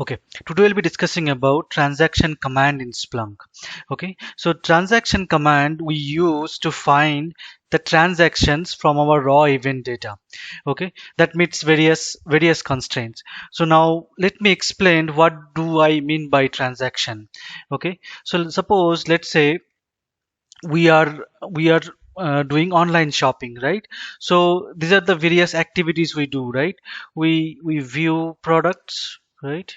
Okay, today we'll be discussing about transaction command in Splunk. Okay, so transaction command we use to find the transactions from our raw event data. Okay, that meets various constraints. So now let me explain what do I mean by transaction. Okay, so suppose let's say we are doing online shopping, right? So these are the various activities we do, right? We view products, right?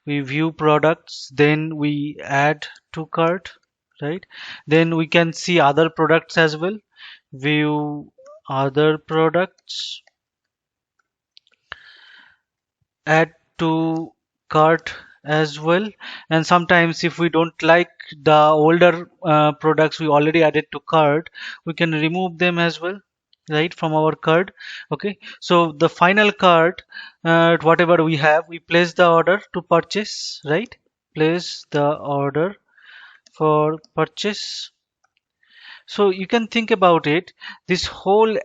We view products, then we add to cart, right? Then we can see other products as well. View other products, add to cart as well. And sometimes if we don't like the older products we already added to cart, we can remove them as well, right, from our cart. Okay, so the final cart, whatever we have, we place the order to purchase, right? Place the order for purchase. So you can think about it, this whole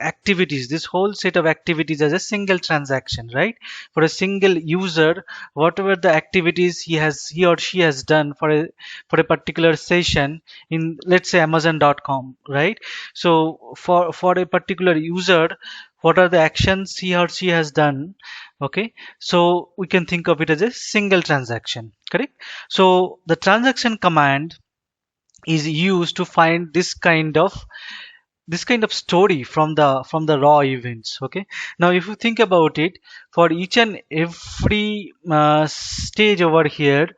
set of activities as a single transaction, right? For a single user, whatever the activities he or she has done for a particular session in, let's say, Amazon.com, right? So for a particular user, what are the actions he or she has done? Okay, so we can think of it as a single transaction, correct? So the transaction command is used to find this kind of story from the raw events. Okay, now if you think about it, for each and every stage over here,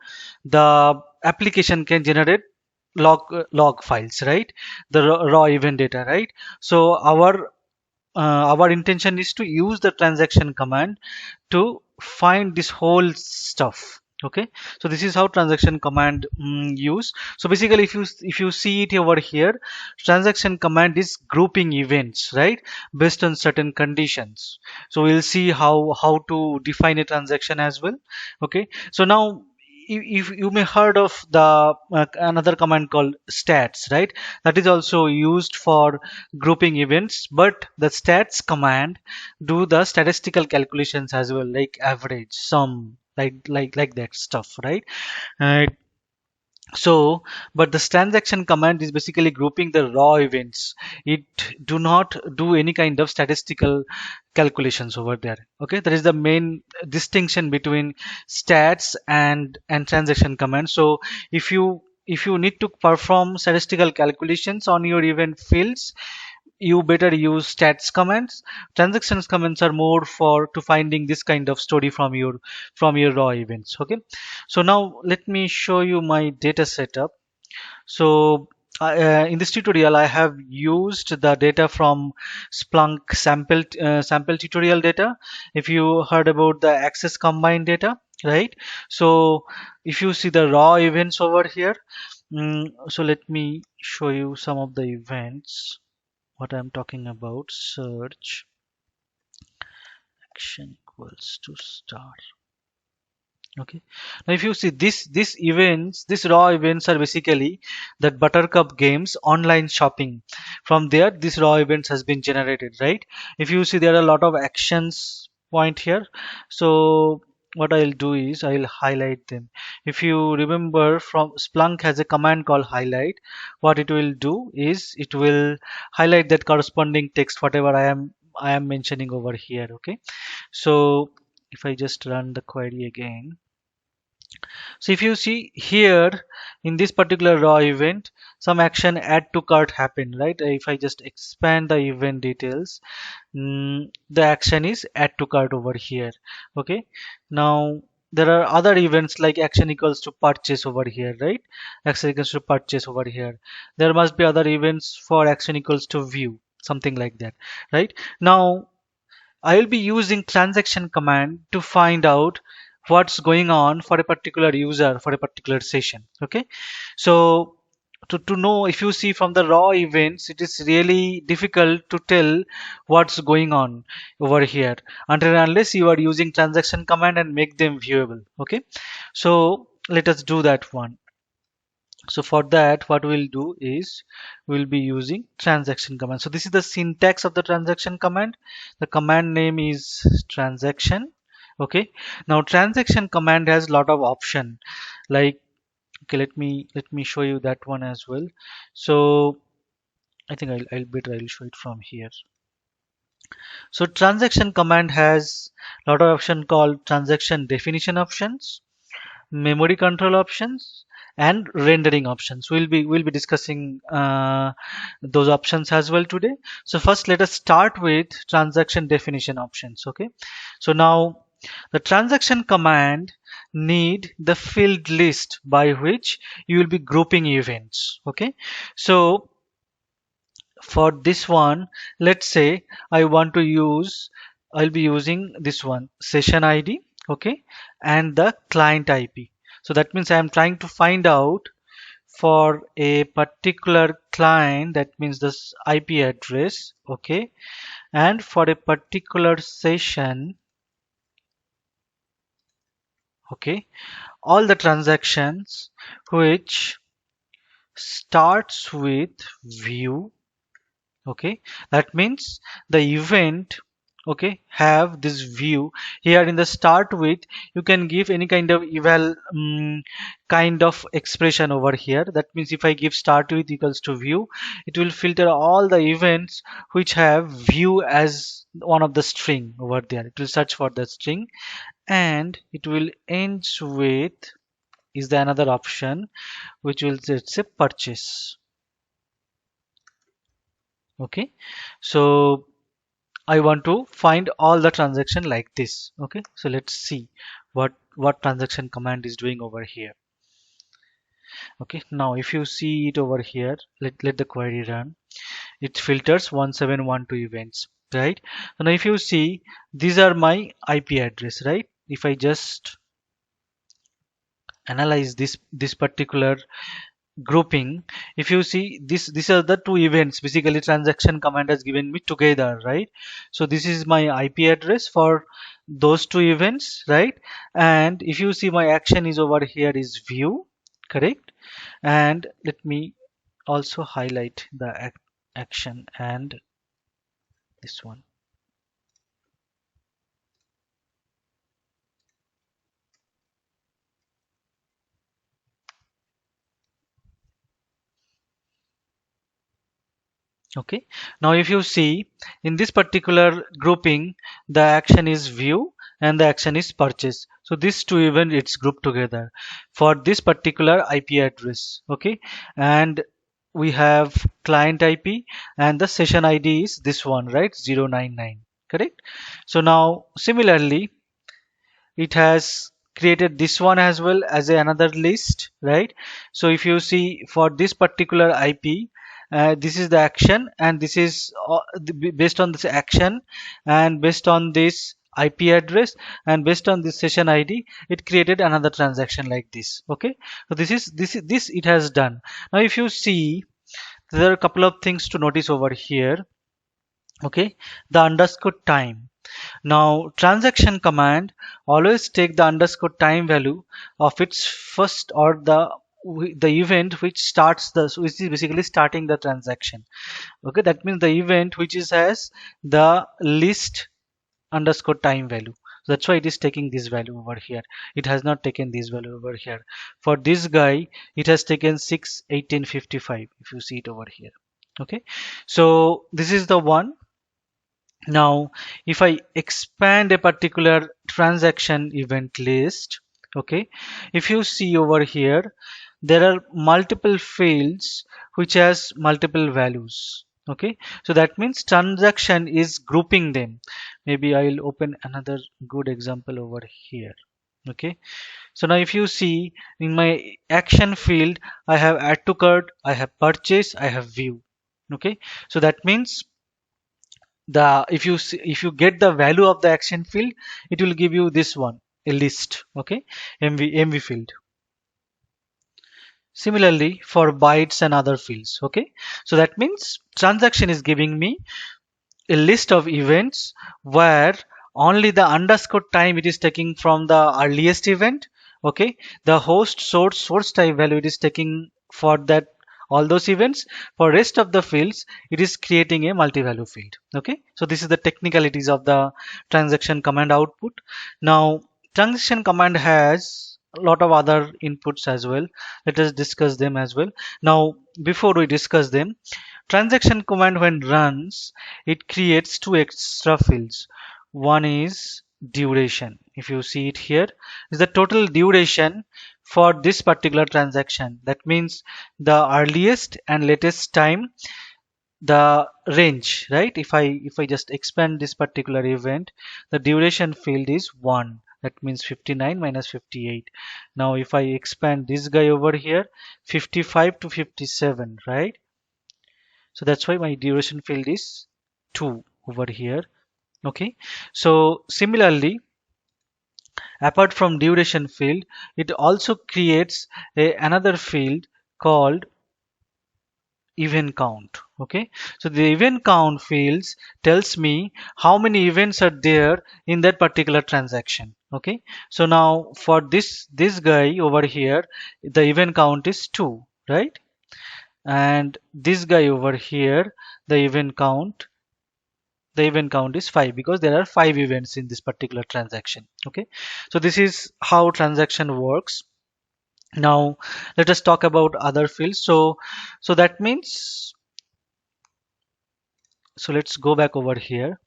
the application can generate log files, right? The raw event data, right? So our intention is to use the transaction command to find this whole stuff. Okay, so this is how transaction command use. So basically if you see it over here, transaction command is grouping events, right, based on certain conditions. So we'll see how to define a transaction as well. Okay, so now if you may heard of the another command called stats, right? That is also used for grouping events, but the stats command do the statistical calculations as well, like average, sum, like that stuff, right? uh, so but the transaction command is basically grouping the raw events. It do not do any kind of statistical calculations over there. Okay, that is the main distinction between stats and transaction command. So if you need to perform statistical calculations on your event fields, you better use stats commands. Transactions commands are more for to finding this kind of story from your raw events. Okay, so now let me show you my data setup. So in this tutorial I have used the data from Splunk sample tutorial data. If you heard about the access combined data, right? So if you see the raw events over here, so let me show you some of the events what I'm talking about. Search action equals to star. Okay, now if you see this events, these raw events are basically that Buttercup games online shopping. From there this raw events has been generated, right? If you see, there are a lot of actions point here. So what I'll do is I'll highlight them. If you remember, from Splunk has a command called highlight. What it will do is it will highlight that corresponding text whatever I am mentioning over here. Okay, so if I just run the query again, so if you see here in this particular raw event, some action add to cart happened, right? If I just expand the event details, the action is add to cart over here. Okay, now there are other events like action equals to purchase over here, right? Action equals to purchase over here. There must be other events for action equals to view, something like that, right? Now I will be using transaction command to find out what's going on for a particular user for a particular session. Okay, so to know, if you see from the raw events, it is really difficult to tell what's going on over here until and unless you are using transaction command and make them viewable. Okay, so let us do that one. So for that, what we'll do is we'll be using transaction command. So this is the syntax of the transaction command. The command name is transaction. Okay, now transaction command has lot of option, like, okay, let me show you that one as well. So I think I'll show it from here. So transaction command has lot of option called transaction definition options, memory control options, and rendering options. We'll be discussing those options as well today. So first let us start with transaction definition options. Okay, so now the transaction command need the field list by which you will be grouping events. Okay, so for this one, let's say I want to use, I'll be using this one, session ID, okay, and the client IP. So that means I am trying to find out for a particular client, that means this IP address, okay, and for a particular session, okay, all the transactions which starts with view. Okay, that means the event, okay, have this view here in the start with. You can give any kind of eval kind of expression over here. That means if I give start with equals to view, it will filter all the events which have view as one of the string over there. It will search for the string, and it will end with is the another option which will say purchase. Okay, so I want to find all the transaction like this. Okay, so let's see what transaction command is doing over here. Okay, now if you see it over here, let the query run. It filters 1712 events, right? So now if you see, these are my IP address, right? If I just analyze this particular grouping, if you see this, these are the two events basically transaction command has given me together, right? So this is my IP address for those two events, right? And if you see my action is over here is view, correct? And let me also highlight the action and this one. Okay, now if you see in this particular grouping, the action is view and the action is purchase. So these two events it's grouped together for this particular IP address. Okay, and we have client IP and the session ID is this one, right? 099, correct? So now similarly it has created this one as well as another list, right? So if you see for this particular IP, this is the action, and this is based on this action and based on this IP address and based on this session ID, it created another transaction like this. Okay, so this it has done. Now if you see, there are a couple of things to notice over here. Okay, the underscore time. Now, transaction command always take the underscore time value of its first, or the event which starts the, which is basically starting the transaction. Okay, that means the event which is has the least underscore time value. So that's why it is taking this value over here. It has not taken this value over here. For this guy, it has taken 6/18/55. If you see it over here. Okay, so this is the one. Now, if I expand a particular transaction event list, okay, if you see over here, there are multiple fields which has multiple values. Okay, so that means transaction is grouping them. Maybe I'll open another good example over here. Okay, so now if you see in my action field, I have add to cart, I have purchase, I have view. Okay, so that means the if you get the value of the action field, it will give you this one, a list. Okay, mv field. Similarly for bytes and other fields. Okay, so that means transaction is giving me a list of events where only the underscore time it is taking from the earliest event. Okay, the host source type value it is taking for that all those events. For rest of the fields, it is creating a multi-value field. Okay, so this is the technicalities of the transaction command output. Now transaction command has a lot of other inputs as well. Let us discuss them as well. Now before we discuss them, transaction command when runs, it creates two extra fields. One is duration. If you see it here, is the total duration for this particular transaction. That means the earliest and latest time, the range, right? If I just expand this particular event, the duration field is 1. That means 59 minus 58. Now if I expand this guy over here, 55 to 57, right? So that's why my duration field is 2 over here. Okay, so similarly, apart from duration field, it also creates another field called event count. Okay, so the event count fields tells me how many events are there in that particular transaction. Okay, so now for this guy over here, the event count is 2, right? And this guy over here, the event count is 5, because there are 5 events in this particular transaction. Okay, so this is how transaction works. Now let us talk about other fields. So that means, so let's go back over here.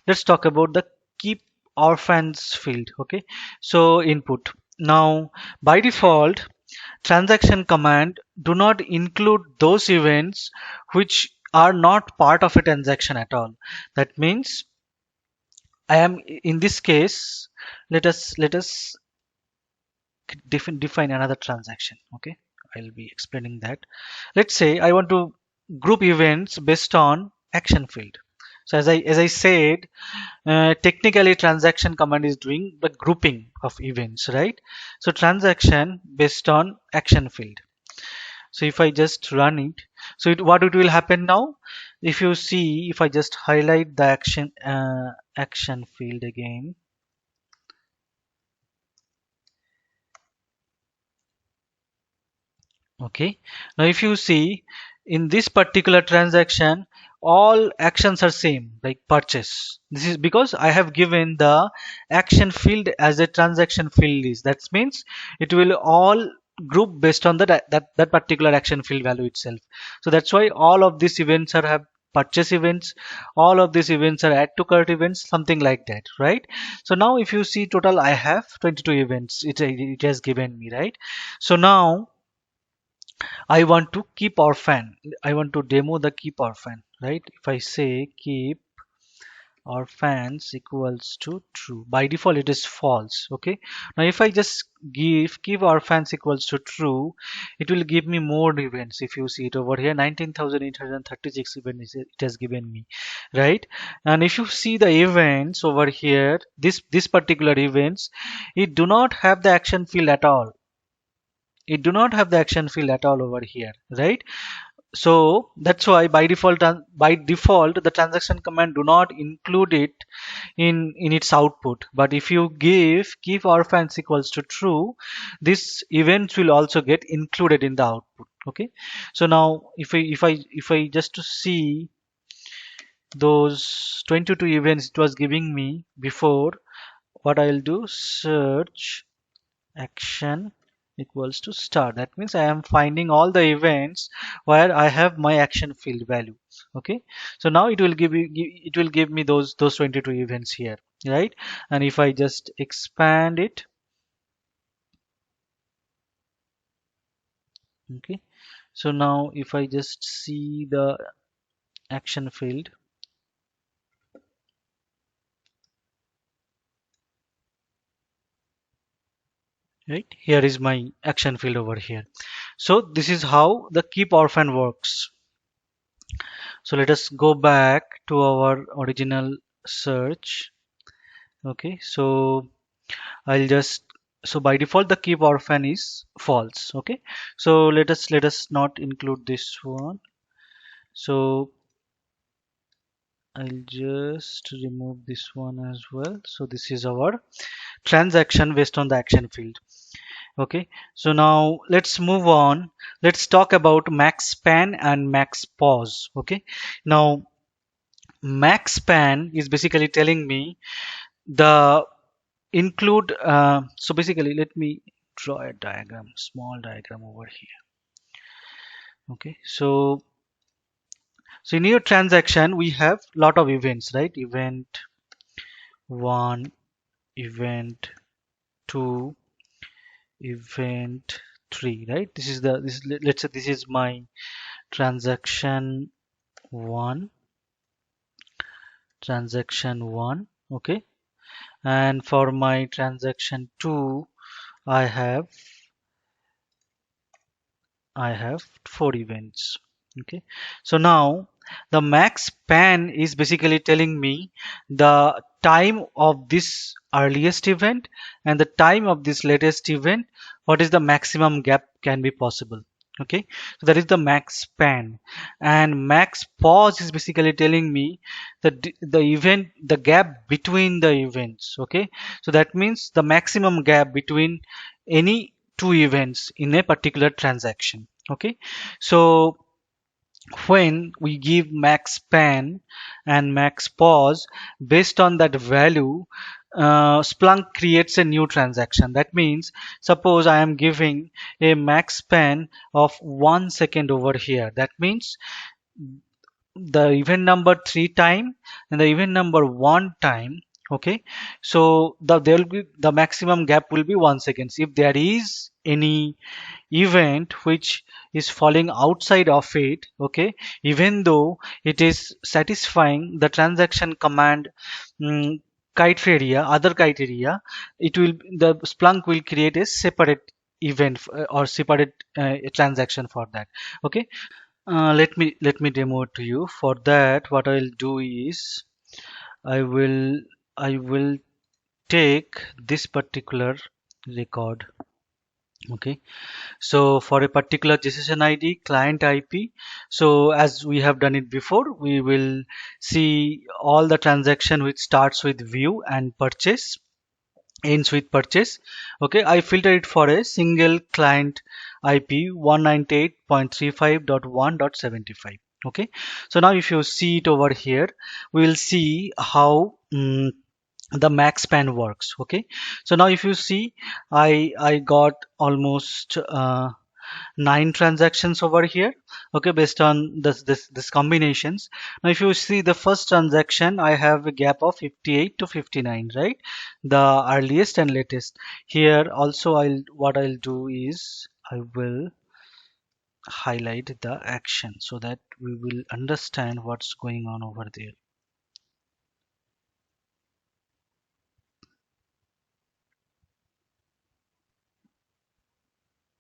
Let's talk about the keep orphans field. Okay, so input. Now by default, transaction command do not include those events which are not part of a transaction at all. That means I am in this case, let us define another transaction. Okay, I'll be explaining that. Let's say I want to group events based on action field. So as I said, technically transaction command is doing the grouping of events, right? So transaction based on action field. So if I just run it, so what it will happen now, if you see, if I just highlight the action field again. Okay, now if you see in this particular transaction, all actions are same, like purchase. This is because I have given the action field as a transaction field list. That means it will all group based on that particular action field value itself. So that's why all of these events are have purchase events, all of these events are add to cart events, something like that, right? So now if you see total, I have 22 events. It has given me, right? So now I want to keep orphan. I want to demo the keep orphan, right? If I say keep orphans equals to true, by default it is false. Okay. Now if I just give keep orphans equals to true, it will give me more events. If you see it over here, 19,836 events it has given me, right? And if you see the events over here, this particular events, it do not have the action field at all. It do not have the action field at all over here, right? So that's why by default the transaction command do not include it in its output. But if you give keep orphans equals to true, this event will also get included in the output. Okay, so now if I just to see those 22 events it was giving me before, what I'll do, search action equals to star. That means I am finding all the events where I have my action field value. Okay, so now it will give me those 22 events here, right? And if I just expand it, okay, so now if I just see the action field, right, here is my action field over here. So this is how the keep orphan works. So let us go back to our original search. Okay, so I'll just, so by default the keep orphan is false. Okay, so let us not include this one. So I'll just remove this one as well. So this is our transaction based on the action field. Okay, so now let's move on. Let's talk about max span and max pause. Okay, now max span is basically telling me the include so basically let me draw a diagram, small diagram over here. Okay, so in your transaction we have lot of events, right? Event 1, event 2, event 3, right? This is let's say this is my transaction 1, transaction 1. Okay, and for my transaction 2 I have I have 4 events. Okay, so now the max span is basically telling me the time of this earliest event and the time of this latest event, what is the maximum gap can be possible. Okay, so that is the max span, and max pause is basically telling me the gap between the events. Okay, so that means the maximum gap between any two events in a particular transaction. Okay, so when we give max span and max pause based on that value, Splunk creates a new transaction. That means suppose I am giving a max span of 1 second over here. That means the event number 3 time and the event number 1 time. Okay, so there will be the maximum gap will be 1 second. If there is any event which is falling outside of it, okay, even though it is satisfying the transaction command mm, criteria, other criteria, it will the Splunk will create a separate event or separate transaction for that. Okay, let me demo it to you. For that, what I'll do is I will I will take this particular record. Okay, so for a particular GSSN ID, client IP, so as we have done it before, we will see all the transaction which starts with view and purchase, ends with purchase. Okay, I filter it for a single client IP 198.35.1.75. Okay, so now if you see it over here, we will see how the max span works. Okay, so now if you see, I got almost 9 transactions over here. Okay, based on this combinations. Now if you see the first transaction, I have a gap of 58 to 59, right? The earliest and latest. Here also I'll do is I will highlight the action so that we will understand what's going on over there.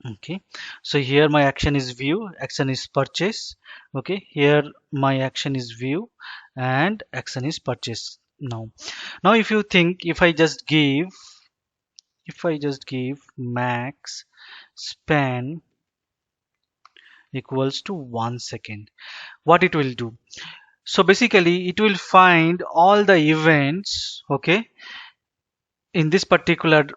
Okay, so here my action is view, action is purchase. Okay, here my action is view and action is purchase. Now if you think, if I just give max span equals to 1 second, what it will do? So basically it will find all the events, okay, in this particular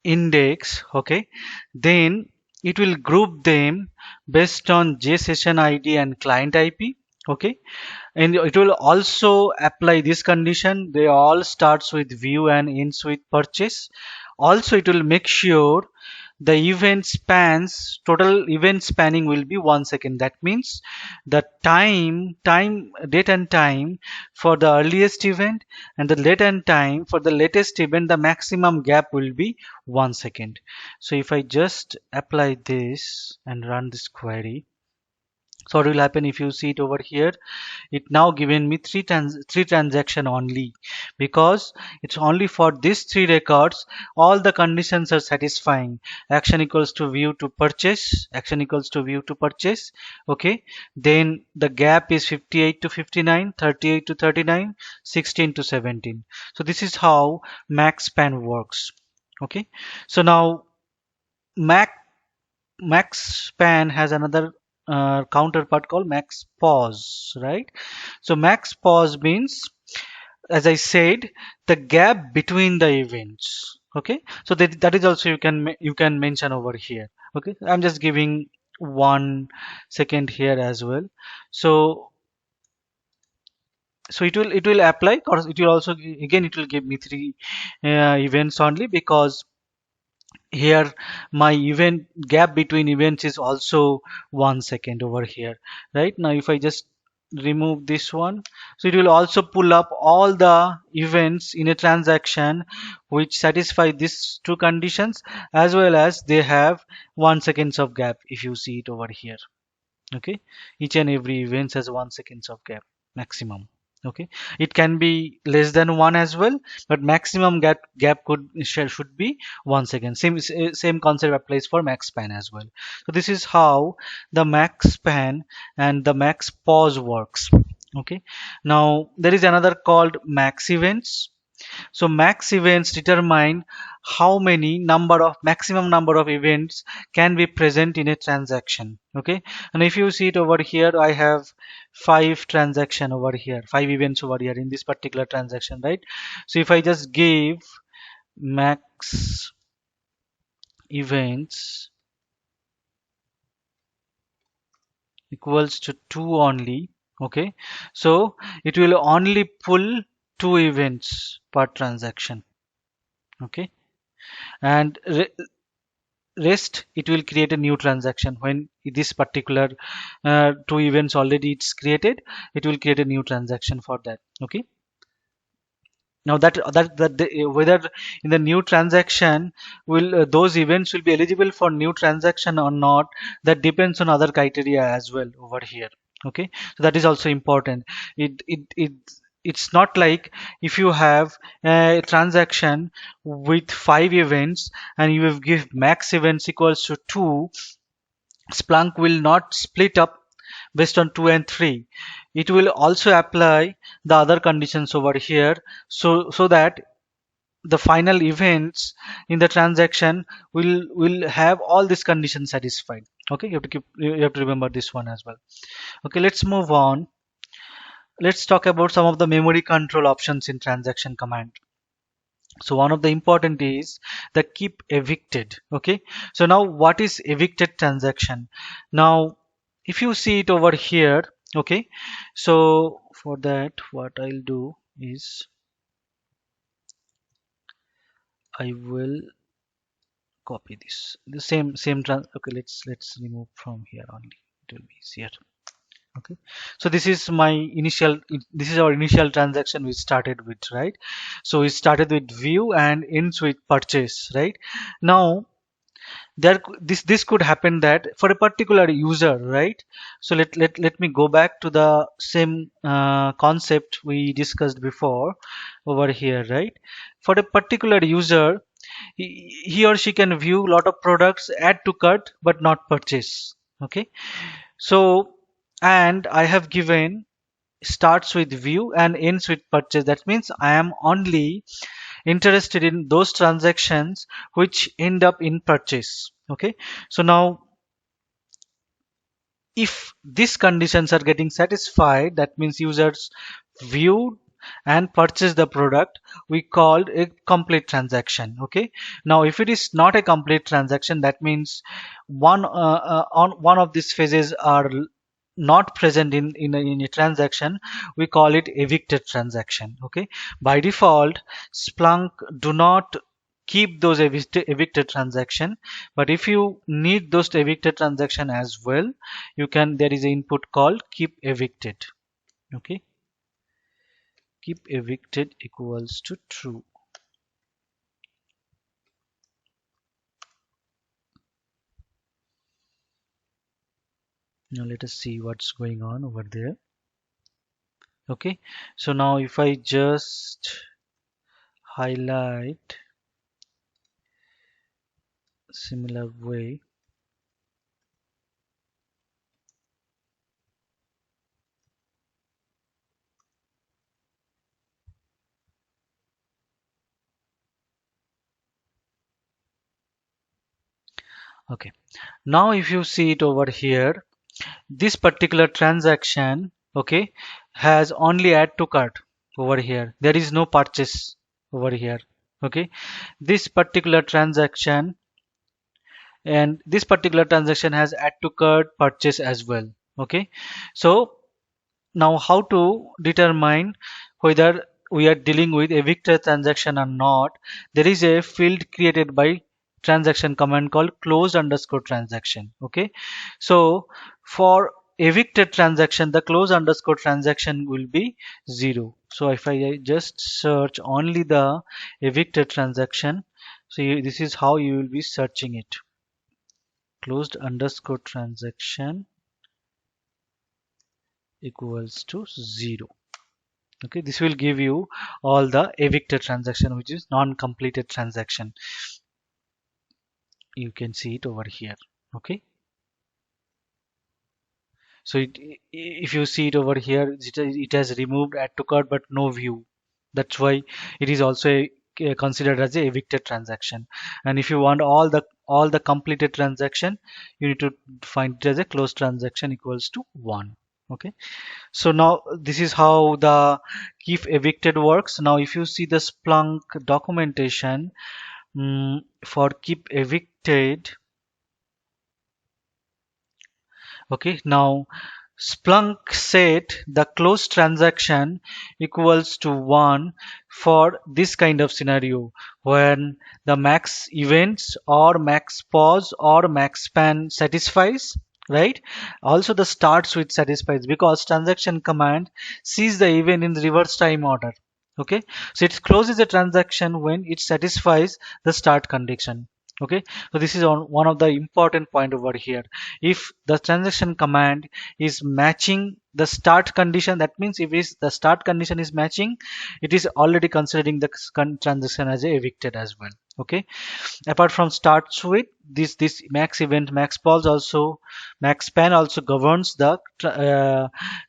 index. Okay, then it will group them based on JSession ID and client IP. Okay, and it will also apply this condition, they all starts with view and ends with purchase. Also it will make sure the event spans, total event spanning will be 1 second. That means the date and time for the earliest event and the date and time for the latest event, the maximum gap will be 1 second. So if I just apply this and run this query, so what will happen? If you see it over here, it now given me three transaction only, because it's only for these 3 records all the conditions are satisfying. Action equals to view to purchase, action equals to view to purchase. Okay, then the gap is 58 to 59, 38 to 39, 16 to 17. So this is how max span works. Okay, so now max max span has another counterpart called max pause, right? So max pause means, as I said, the gap between the events. Okay, so that is also you can mention over here. Okay, I'm just giving 1 second here as well. So it will apply, or it will also again it will give me three events only, because here my event gap between events is also 1 second over here. Right now if I just remove this one, so it will also pull up all the events in a transaction which satisfy these two conditions, as well as they have 1 seconds of gap, if you see it over here. Okay, each and every event has 1 seconds of gap maximum. Okay, it can be less than one as well, but maximum gap should be 1 second. Same concept applies for max span as well. So this is how the max span and the max pause works. Okay, now there is another called max events. So max events determine how many number of maximum number of events can be present in a transaction. Okay, and if you see it over here, I have five events over here in this particular transaction, right? So if I just give max events equals to 2 only, okay, so it will only pull 2 events per transaction. Okay, and rest it will create a new transaction when this particular 2 events already it's created. It will create a new transaction for that. Okay, now whether in the new transaction will those events will be eligible for new transaction or not, that depends on other criteria as well over here. Okay, so that is also important. It it's not like if you have a transaction with 5 events and you have give max events equals to 2, Splunk will not split up based on 2 and 3. It will also apply the other conditions over here, so that the final events in the transaction will have all these conditions satisfied. Okay, you have to remember this one as well. Okay, let's move on. Let's talk about some of the memory control options in transaction command. So one of the important is the keep evicted. Okay, so now what is evicted transaction? Now if you see it over here, okay, so for that what I'll do is I will copy this, the same trans okay, let's remove from here only, it will be easier. Okay, so this is our initial transaction we started with, right? So we started with view and ends with purchase, right? Now this could happen that for a particular user, right? So let me go back to the same concept we discussed before over here, right? For a particular user, he or she can view lot of products, add to cart but not purchase. Okay, so and I have given starts with view and ends with purchase. That means I am only interested in those transactions which end up in purchase. Okay, so now if these conditions are getting satisfied, that means users viewed and purchased the product, we called a complete transaction. Okay, now if it is not a complete transaction, that means on one of these phases are not present in a transaction, we call it evicted transaction. Okay, by default Splunk do not keep those evicted transaction, but if you need those evicted transaction as well, you can, there is an input called keep evicted. Okay, keep evicted equals to true. Now let us see what's going on over there. Okay, so now if I just highlight similar way, okay, now if you see it over here, this particular transaction, okay, has only add to cart over here, there is no purchase over here. Okay, this particular transaction has add to cart purchase as well. Okay, so now how to determine whether we are dealing with evicted transaction or not? There is a field created by transaction command called closed underscore transaction. Okay, so for evicted transaction, the close underscore transaction will be 0. So if I just search only the evicted transaction, so this is how you will be searching it. Closed underscore transaction equals to 0. Okay, this will give you all the evicted transaction, which is non-completed transaction. You can see it over here. Okay, so if you see it over here, it has removed add to cart but no view. That's why it is also considered as a evicted transaction. And if you want all the completed transaction, you need to find it as a closed transaction equals to 1. Okay, so now this is how the keep evicted works. Now if you see the Splunk documentation, for keep evicted, okay, now Splunk set the close transaction equals to 1 for this kind of scenario when the max events or max pause or max span satisfies, right? Also the start switch satisfies because transaction command sees the event in reverse time order. Okay, so it closes the transaction when it satisfies the start condition. Okay, so this is one of the important point over here. If the transaction command is matching the start condition, that means if the start condition is matching, it is already considering the transaction as a evicted as well. Okay, apart from start switch, this max event max pause also max span also governs the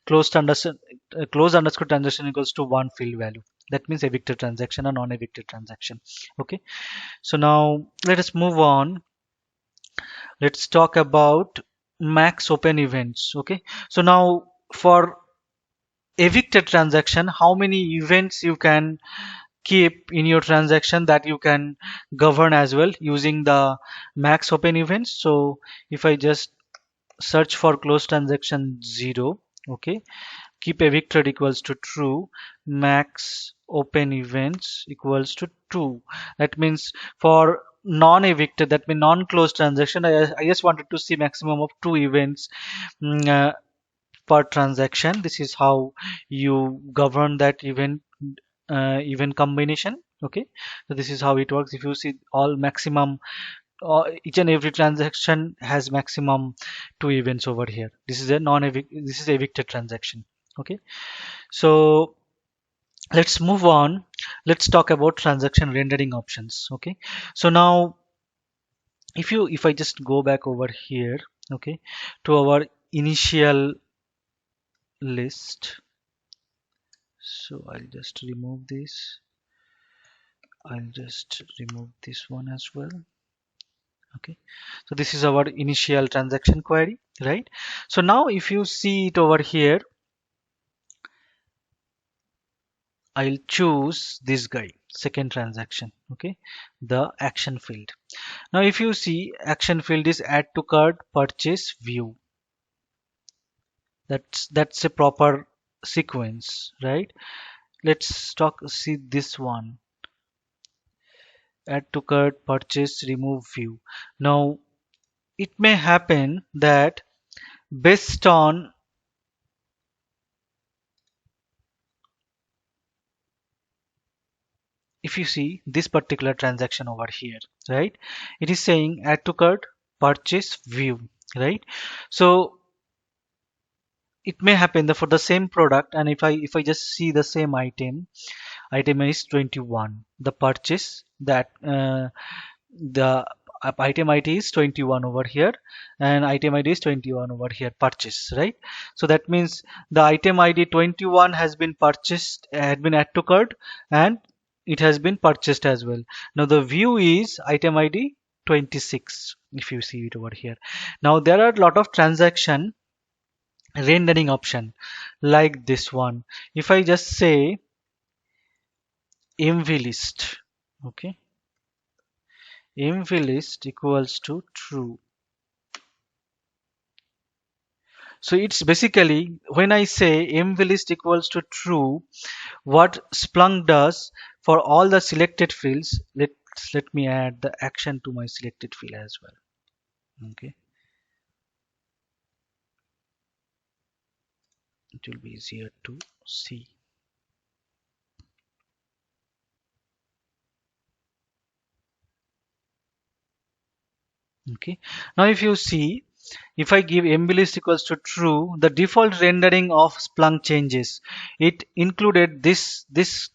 closed underscore transaction equals to 1 field value. That means evicted transaction or non-evicted transaction. Okay, so now let us move on. Let's talk about max open events. Okay, so now for evicted transaction, how many events you can keep in your transaction, that you can govern as well using the max open events. So if I just search for close transaction 0, okay, keep evicted equals to true, max open events equals to 2. That means for non-evicted, that means non-closed transaction, I just wanted to see maximum of 2 events mm, uh, per transaction. This is how you govern that event combination. Okay, so this is how it works. If you see all maximum, each and every transaction has maximum 2 events over here. This is a this is evicted transaction. Okay, so let's move on. Let's talk about transaction rendering options. Okay, so now if I just go back over here, okay, to our initial list. So I'll just remove this. I'll just remove this one as well. Okay, so this is our initial transaction query, right? So now if you see it over here, I'll choose this guy, second transaction. Okay, the action field. Now if you see, action field is add to cart purchase view. That's a proper sequence, right? Let's see this one, add to cart purchase remove view. Now it may happen that based on, if you see this particular transaction over here, right, it is saying add to cart purchase view, right? So it may happen that for the same product, and if I just see the same item is 21, the purchase that the item ID is 21 over here, and item ID is 21 over here, purchase, right? So that means the item ID 21 has been purchased, had been add to cart, and it has been purchased as well. Now the view is item ID 26, if you see it over here. Now there are a lot of transaction rendering option like this one. If I just say mv list, Okay, mv list equals to true. So it's basically when I say mv list equals to true, what Splunk does for all the selected fields. Let me add the action to my selected field as well. Okay, it will be easier to see. Okay, now if you see, if I give mblist equals to true, the default rendering of Splunk changes. It included this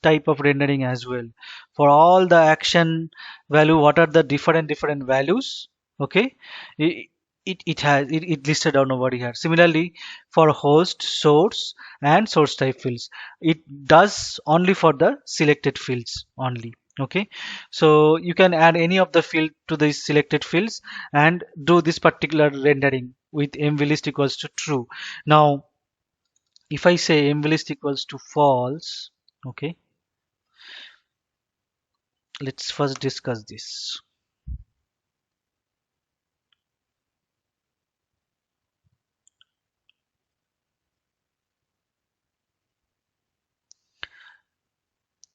type of rendering as well. For all the action value, what are the different values? Okay, it it listed down over here. Similarly, for host, source, and source type fields, it does only for the selected fields only. Okay, so you can add any of the field to these selected fields and do this particular rendering with mvlist equals to true. Now if I say mvlist equals to false, okay, let's first discuss this.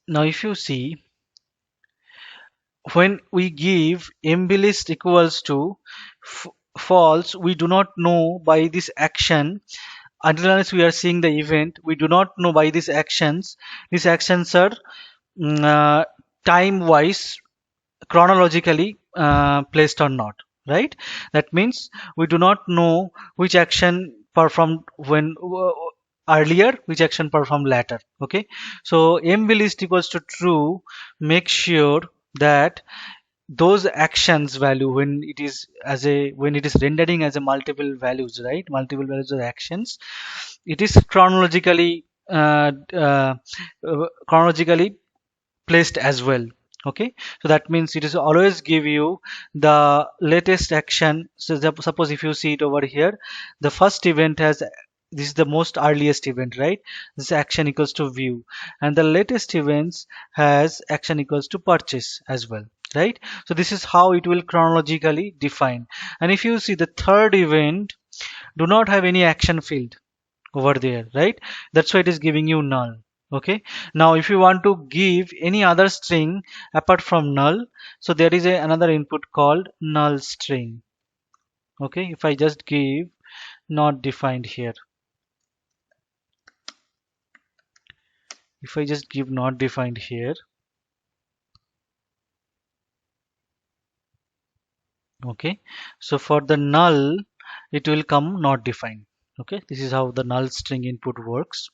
Now if you see, when we give mvlist equals to false, we do not know by this action. Until unless we are seeing the event, we do not know by these actions are time wise, chronologically placed or not, right? That means we do not know which action performed when earlier, which action performed later. Okay, so mv list equals to true. Make sure that those actions value, when it is as a when it is rendering as a multiple values, right, multiple values of actions, it is chronologically placed as well. Okay, so that means it is always give you the latest action. So suppose if you see it over here, the first event has, this is the most earliest event, right? This action equals to view, and the latest events has action equals to purchase as well, right? So this is how it will chronologically define. And if you see the third event do not have any action field over there, right? That's why it is giving you null. Okay, now if you want to give any other string apart from null, so there is another input called null string. Okay, if I just give not defined here, if I just give not defined here, okay, so for the null it will come not defined. Okay, this is how the null string input works.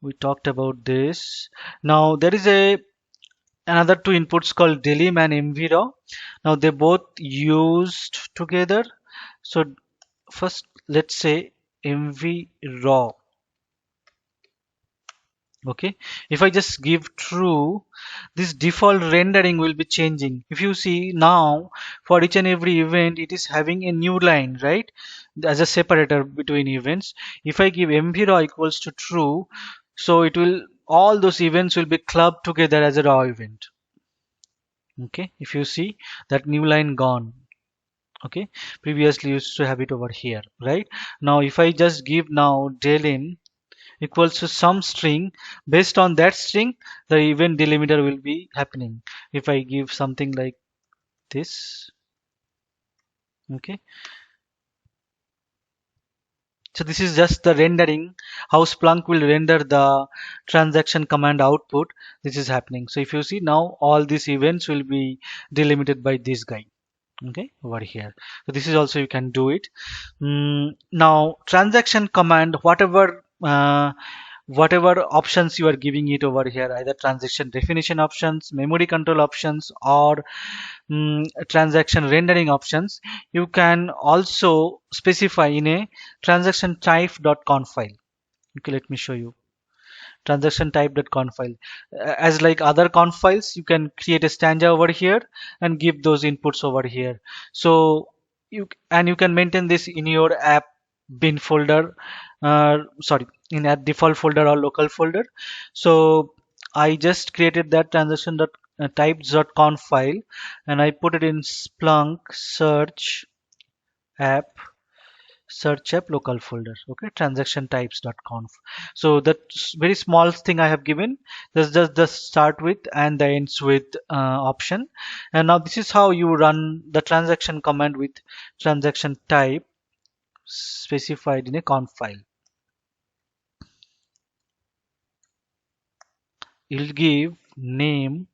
We talked about this. Now there is another two inputs called delim and mvraw. Now they both used together. So first let's say mvraw. Okay, if I just give true, this default rendering will be changing. If you see now, for each and every event it is having a new line, right, as a separator between events. If I give mvraw equals to true, so it will, all those events will be clubbed together as a raw event. Okay, if you see that new line gone. Okay, previously used to have it over here, right? Now if I just give now delin equals to some string, based on that string the event delimiter will be happening. If I give something like this, okay, so this is just the rendering, how Splunk will render the transaction command output. This is happening. So if you see now, all these events will be delimited by this guy, okay, over here. So this is also you can do it. Now transaction command, whatever options you are giving it over here, either transaction definition options, memory control options, or transaction rendering options, you can also specify in a transaction type.conf file. Okay, let me show you transaction type.conf file. As like other conf files, you can create a stanza over here and give those inputs over here. So you can maintain this in your app bin folder, sorry, in a default folder or local folder. So I just created that transaction types.conf file, and I put it in Splunk app search app local folder. Okay, transaction types.conf. So that's very small thing I have given. This just the start with and the ends with option. And now this is how you run the transaction command with transaction type specified in a conf file. You'll give name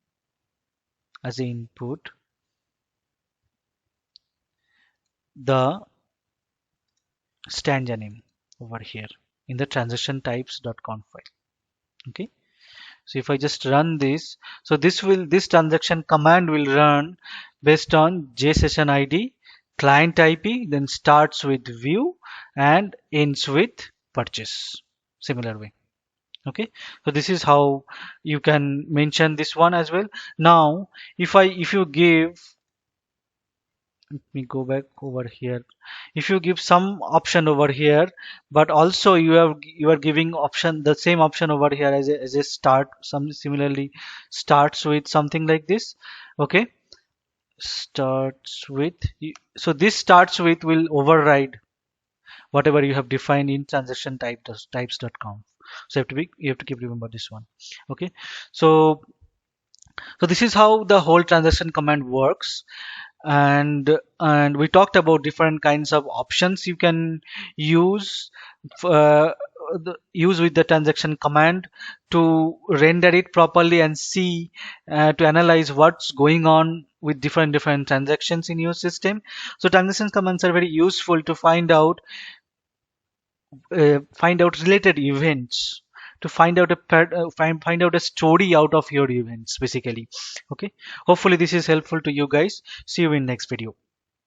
as an input, the stanza name over here in the transaction types.conf file. Okay. So if I just run this, so this transaction command will run based on JSession ID, client IP, then starts with view and ends with purchase. Similar way. Okay. So this is how you can mention this one as well. Now, if you give, let me go back over here. If you give some option over here, but also you are giving option the same option over here as a start, some similarly starts with something like this. Okay, starts with, so this starts with will override whatever you have defined in transaction types.conf. So you have to keep remember this one. Okay, so this is how the whole transaction command works. And we talked about different kinds of options you can use, uh, use with the transaction command to render it properly and see, to analyze what's going on with different transactions in your system. So transaction commands are very useful to find out related events, to find out find out a story out of your events basically. Okay, hopefully this is helpful to you guys. See you in next video.